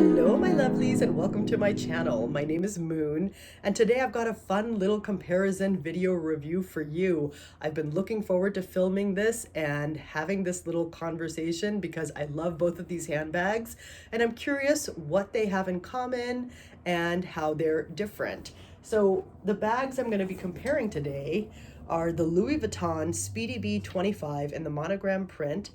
Hello my lovelies and welcome to my channel. My name is Moon and today I've got a fun little comparison video review for you. I've been looking forward to filming this and having this little conversation because I love both of these handbags and I'm curious what they have in common and how they're different. So the bags I'm going to be comparing today are the Louis Vuitton Speedy B25 in the monogram print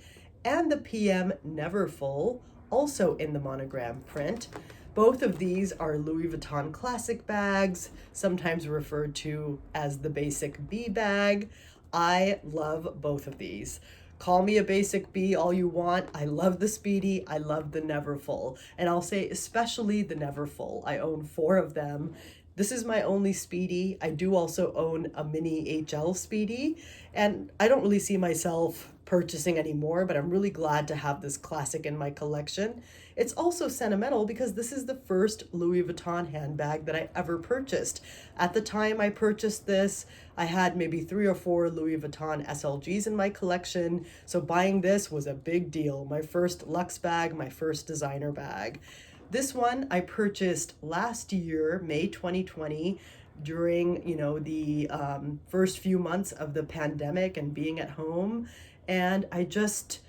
and the PM Neverfull, also in the monogram print. Both of these are Louis Vuitton classic bags, sometimes referred to as the basic B bag. I love both of these. Call me a basic B all you want. I love the Speedy, I love the Neverfull, and I'll say especially the Neverfull. I own 4 of them. This is my only Speedy. I do also own a mini HL Speedy, and I don't really see myself purchasing anymore, but I'm really glad to have this classic in my collection. It's also sentimental because this is the first Louis Vuitton handbag that I ever purchased. At the time I purchased this, I had maybe 3 or 4 Louis Vuitton SLGs in my collection, so buying this was a big deal. My first luxe bag, my first designer bag. This one I purchased last year, May 2020, during the first few months of the pandemic and being at home, and I just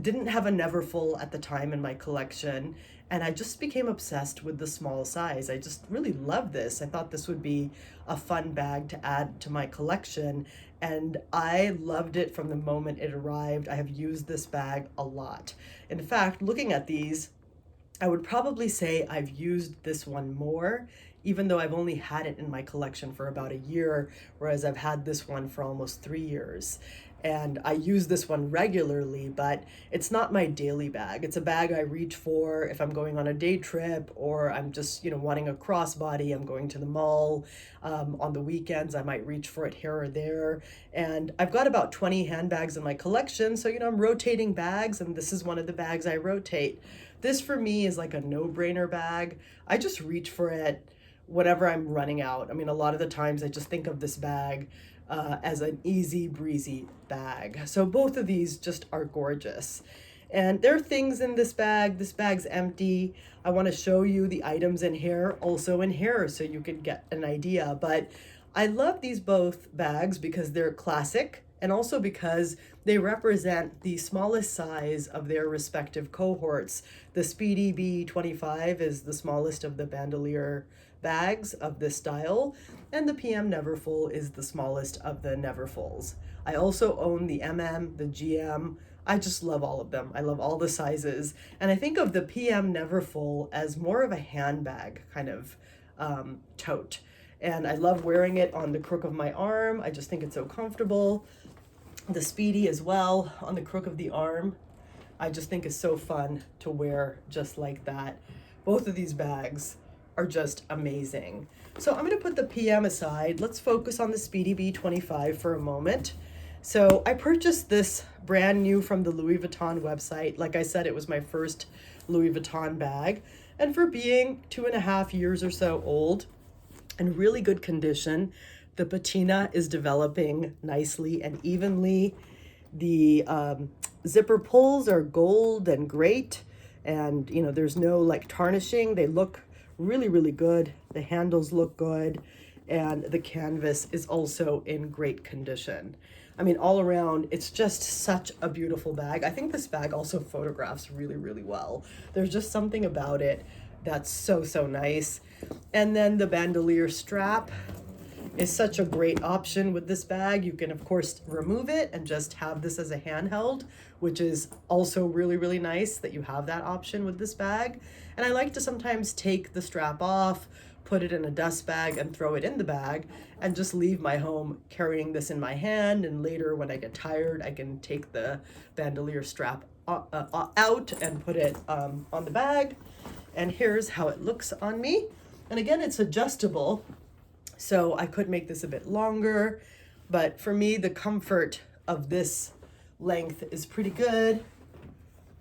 didn't have a Neverfull at the time in my collection, and I just became obsessed with the small size. I just really love this. I thought this would be a fun bag to add to my collection, and I loved it from the moment it arrived. I have used this bag a lot. In fact, looking at these, I would probably say I've used this one more, even though I've only had it in my collection for about a year, whereas I've had this one for almost 3 years. And I use this one regularly, but it's not my daily bag. It's a bag I reach for if I'm going on a day trip or I'm just, wanting a crossbody. I'm going to the mall. On the weekends, I might reach for it here or there. And I've got about 20 handbags in my collection. So, I'm rotating bags, and this is one of the bags I rotate. This for me is like a no-brainer bag. I just reach for it whenever I'm running out. I mean, a lot of the times I just think of this bag as an easy breezy bag. So both of these just are gorgeous. And there are things in this bag. This bag's empty. I want to show you the items in here, also in here, so you can get an idea. But I love these both bags because they're classic and also because they represent the smallest size of their respective cohorts. The Speedy B25 is the smallest of the bandolier bags of this style, and the PM Neverfull is the smallest of the Neverfulls. I also own the MM, the GM. I just love all of them. I love all the sizes, and I think of the PM Neverfull as more of a handbag kind of tote. And I love wearing it on the crook of my arm. I just think it's so comfortable. The Speedy as well on the crook of the arm, I just think is so fun to wear just like that. Both of these bags are just amazing. So I'm going to put the PM aside. Let's focus on the Speedy B25 for a moment. So I purchased this brand new from the Louis Vuitton website. Like I said, it was my first Louis Vuitton bag. And for being 2.5 years or so old, in really good condition, the patina is developing nicely and evenly. The zipper pulls are gold and great, and there's no like tarnishing. They look really, really good. The handles look good, and the canvas is also in great condition. I mean, all around, it's just such a beautiful bag. I think this bag also photographs really, really well. There's just something about it that's so, so nice. And then the bandolier strap is such a great option with this bag. You can of course remove it and just have this as a handheld, which is also really, really nice that you have that option with this bag. And I like to sometimes take the strap off, put it in a dust bag and throw it in the bag and just leave my home carrying this in my hand. And later when I get tired, I can take the bandolier strap out and put it on the bag. And here's how it looks on me. And again, it's adjustable, so I could make this a bit longer, but for me, the comfort of this length is pretty good.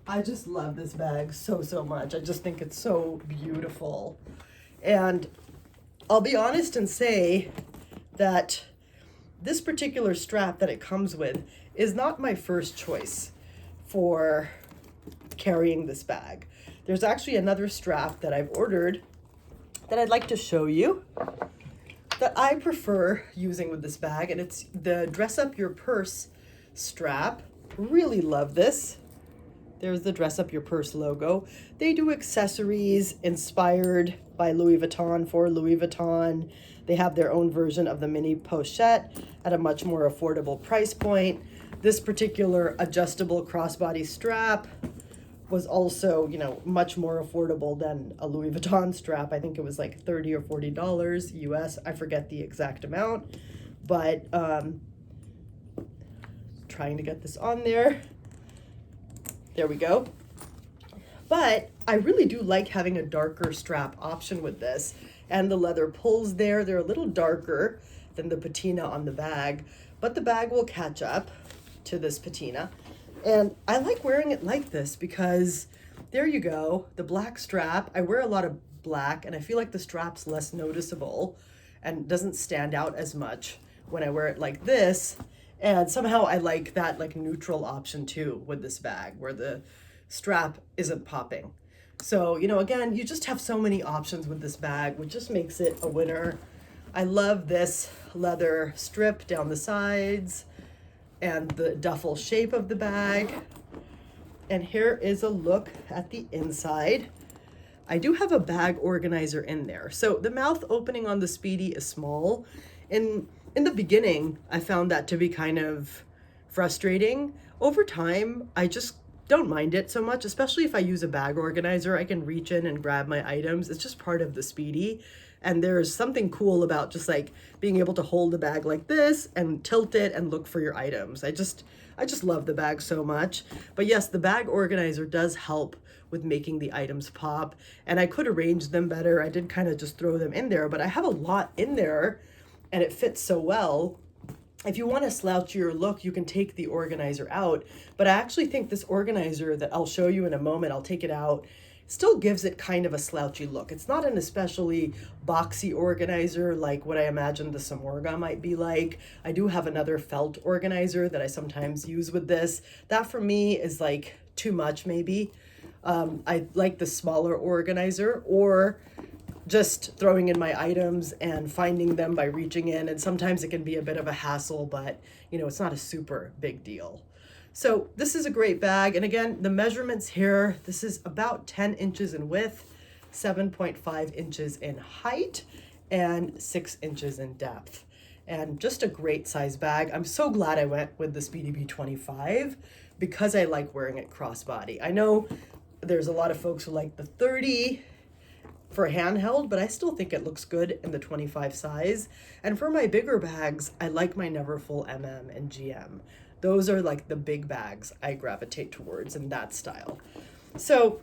I just love this bag so, so much. I just think it's so beautiful. And I'll be honest and say that this particular strap that it comes with is not my first choice for carrying this bag. there's actually another strap that I've ordered that I'd like to show you that I prefer using with this bag, and it's the Dress Up Your Purse strap. Really love this. There's the Dress Up Your Purse logo. They do accessories inspired by Louis Vuitton for Louis Vuitton. They have their own version of the mini pochette at a much more affordable price point. This particular adjustable crossbody strap was also, you know, much more affordable than a Louis Vuitton strap. I think it was like $30 or $40 US. I forget the exact amount, but trying to get this on there. There we go. But I really do like having a darker strap option with this. And the leather pulls there, they're a little darker than the patina on the bag, but the bag will catch up to this patina. And I like wearing it like this because there you go, the black strap. I wear a lot of black and I feel like the strap's less noticeable and doesn't stand out as much when I wear it like this. And somehow I like that like neutral option too with this bag where the strap isn't popping. So, you know, again, you just have so many options with this bag, which just makes it a winner. I love this leather strip down the sides and the duffel shape of the bag. And here is a look at the inside. I do have a bag organizer in there. So the mouth opening on the Speedy is small. In the beginning, I found that to be kind of frustrating. Over time, I just don't mind it so much, especially if I use a bag organizer. I can reach in and grab my items. It's just part of the Speedy. And there's something cool about just like being able to hold the bag like this and tilt it and look for your items. I just love the bag so much. But yes, the bag organizer does help with making the items pop. And I could arrange them better. I did kind of just throw them in there, but I have a lot in there and it fits so well. If you want a slouchier look, you can take the organizer out. But I actually think this organizer that I'll show you in a moment, I'll take it out, still gives it kind of a slouchy look. It's not an especially boxy organizer like what I imagine the Samorga might be like. I do have another felt organizer that I sometimes use with this. That for me is like too much maybe. I like the smaller organizer or just throwing in my items and finding them by reaching in. And sometimes it can be a bit of a hassle, but you know, it's not a super big deal. So this is a great bag. And again, the measurements here, this is about 10 inches in width, 7.5 inches in height, and 6 inches in depth. And just a great size bag. I'm so glad I went with the Speedy B25 because I like wearing it crossbody. I know there's a lot of folks who like the 30 for handheld, but I still think it looks good in the 25 size. And for my bigger bags, I like my Neverfull MM and GM. Those are like the big bags I gravitate towards in that style. So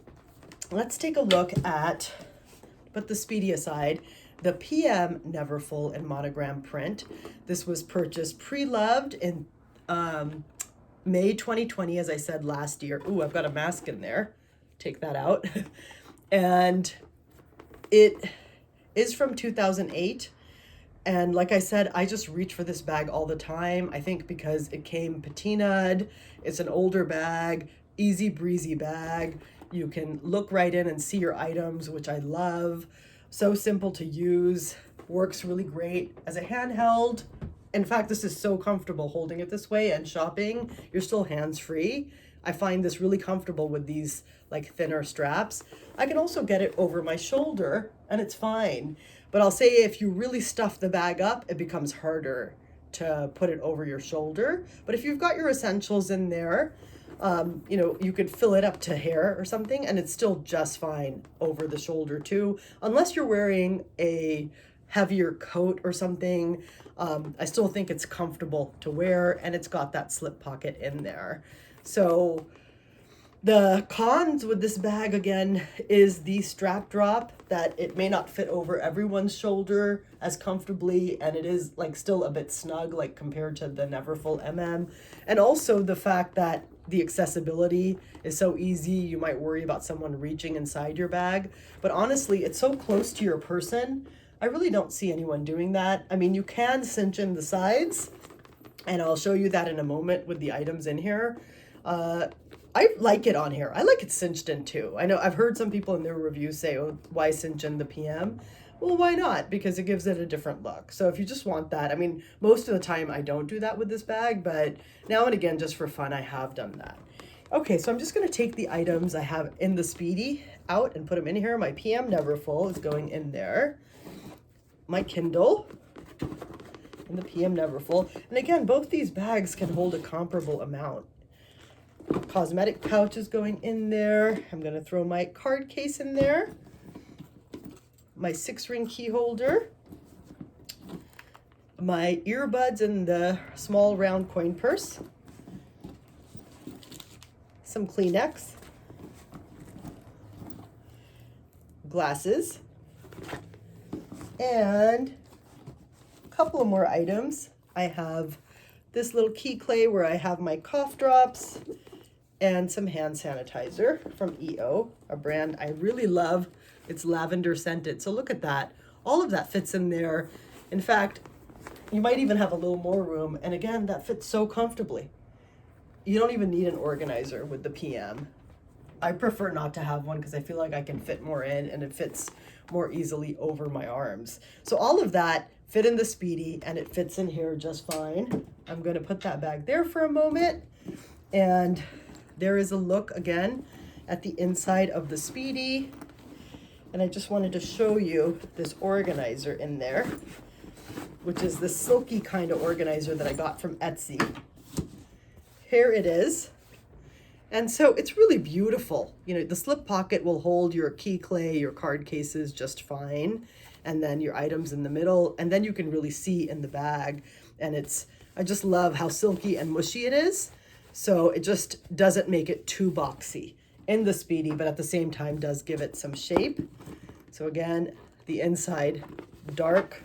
let's take a look at, put the Speedy aside, the PM Neverfull in monogram print. This was purchased pre-loved in May 2020, as I said last year. Ooh, I've got a mask in there. Take that out. And it is from 2008. And like I said, I just reach for this bag all the time. I think because it came patinaed, it's an older bag, easy breezy bag. You can look right in and see your items, which I love. So simple to use, works really great as a handheld. In fact, this is so comfortable holding it this way and shopping. You're still hands-free. I find this really comfortable with these like thinner straps. I can also get it over my shoulder and it's fine. But I'll say if you really stuff the bag up, it becomes harder to put it over your shoulder. But if you've got your essentials in there, you know, you could fill it up to hair or something and it's still just fine over the shoulder too. Unless you're wearing a heavier coat or something, I still think it's comfortable to wear and it's got that slip pocket in there. So the cons with this bag, again, is the strap drop, that it may not fit over everyone's shoulder as comfortably, and it is like still a bit snug, like compared to the Neverfull MM. And also the fact that the accessibility is so easy, you might worry about someone reaching inside your bag. But honestly, it's so close to your person, I really don't see anyone doing that. I mean, you can cinch in the sides, and I'll show you that in a moment with the items in here. I like it on here. I like it cinched in too. I know I've heard some people in their reviews say, oh, why cinch in the PM? Well, why not? Because it gives it a different look. So if you just want that, I mean, most of the time I don't do that with this bag, but now and again, just for fun, I have done that. Okay, so I'm just gonna take the items I have in the Speedy out and put them in here. My PM Neverfull is going in there. My Kindle and the PM Neverfull. And again, both these bags can hold a comparable amount. Cosmetic pouch is going in there. I'm gonna throw my card case in there. My 6-ring key holder. My earbuds and the small round coin purse. Some Kleenex. Glasses. And a couple of more items. I have this little key clay where I have my cough drops and some hand sanitizer from EO, a brand I really love. It's lavender scented. So look at that. All of that fits in there. In fact, you might even have a little more room. And again, that fits so comfortably. You don't even need an organizer with the PM. I prefer not to have one because I feel like I can fit more in and it fits more easily over my arms. So all of that fit in the Speedy and it fits in here just fine. I'm going to put that bag there for a moment. And there is a look again at the inside of the Speedy. And I just wanted to show you this organizer in there, which is the silky kind of organizer that I got from Etsy. Here it is. And so it's really beautiful. You know, the slip pocket will hold your key clay, your card cases just fine. And then your items in the middle. And then you can really see in the bag. And I just love how silky and mushy it is. So it just doesn't make it too boxy in the Speedy, but at the same time does give it some shape. So again, the inside dark,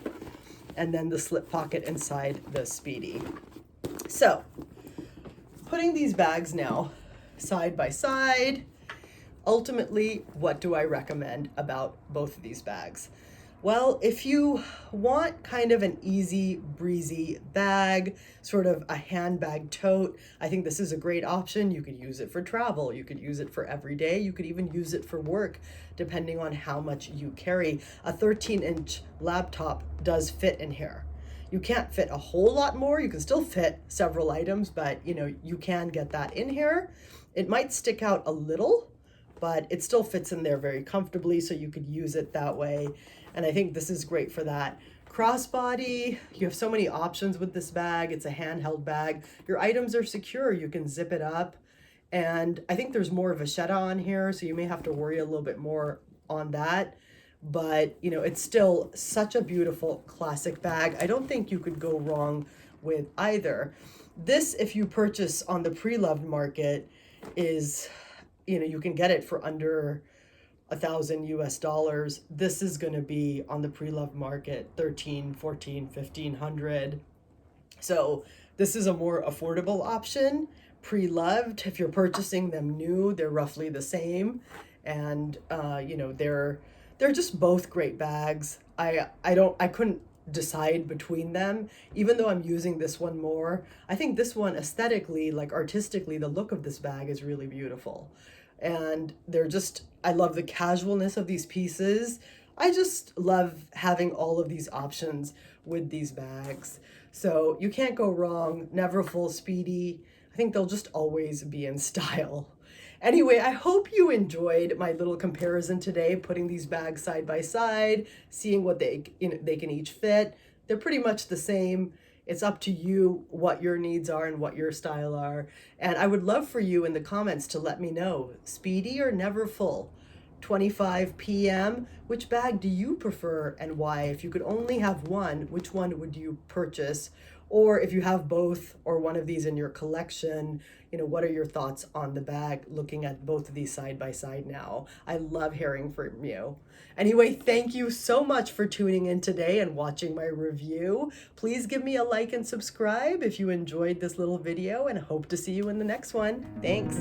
and then the slip pocket inside the Speedy. So putting these bags now side by side, ultimately, what do I recommend about both of these bags? Well, if you want kind of an easy breezy bag, sort of a handbag tote, I think this is a great option. You could use it for travel. You could use it for every day. You could even use it for work, depending on how much you carry. A 13-inch laptop does fit in here. You can't fit a whole lot more. You can still fit several items, but you know, you can get that in here. It might stick out a little, but it still fits in there very comfortably, so you could use it that way. And I think this is great for that. Crossbody, you have so many options with this bag. It's a handheld bag. Your items are secure. You can zip it up. And I think there's more vachetta on here, so you may have to worry a little bit more on that. But, you know, it's still such a beautiful classic bag. I don't think you could go wrong with either. This, if you purchase on the pre-loved market, is, you know, you can get it for under $1,000 US. This is going to be on the pre-loved market, 13, 14, 1500. So this is a more affordable option. Pre-loved, if you're purchasing them new, they're roughly the same. And, you know, they're just both great bags. I couldn't decide between them, even though I'm using this one more. I think this one aesthetically, like artistically, the look of this bag is really beautiful. And I love the casualness of these pieces. I just love having all of these options with these bags. So you can't go wrong. Neverfull, Speedy. I think they'll just always be in style. Anyway, I hope you enjoyed my little comparison today, putting these bags side by side, seeing what they can each fit. They're pretty much the same. It's up to you what your needs are and what your style are. And I would love for you in the comments to let me know, Speedy or Neverfull? 25 PM, which bag do you prefer and why? If you could only have one, which one would you purchase? Or if you have both or one of these in your collection, you know, what are your thoughts on the bag looking at both of these side by side now? I love hearing from you. Anyway, thank you so much for tuning in today and watching my review. Please give me a like and subscribe if you enjoyed this little video, and hope to see you in the next one. Thanks.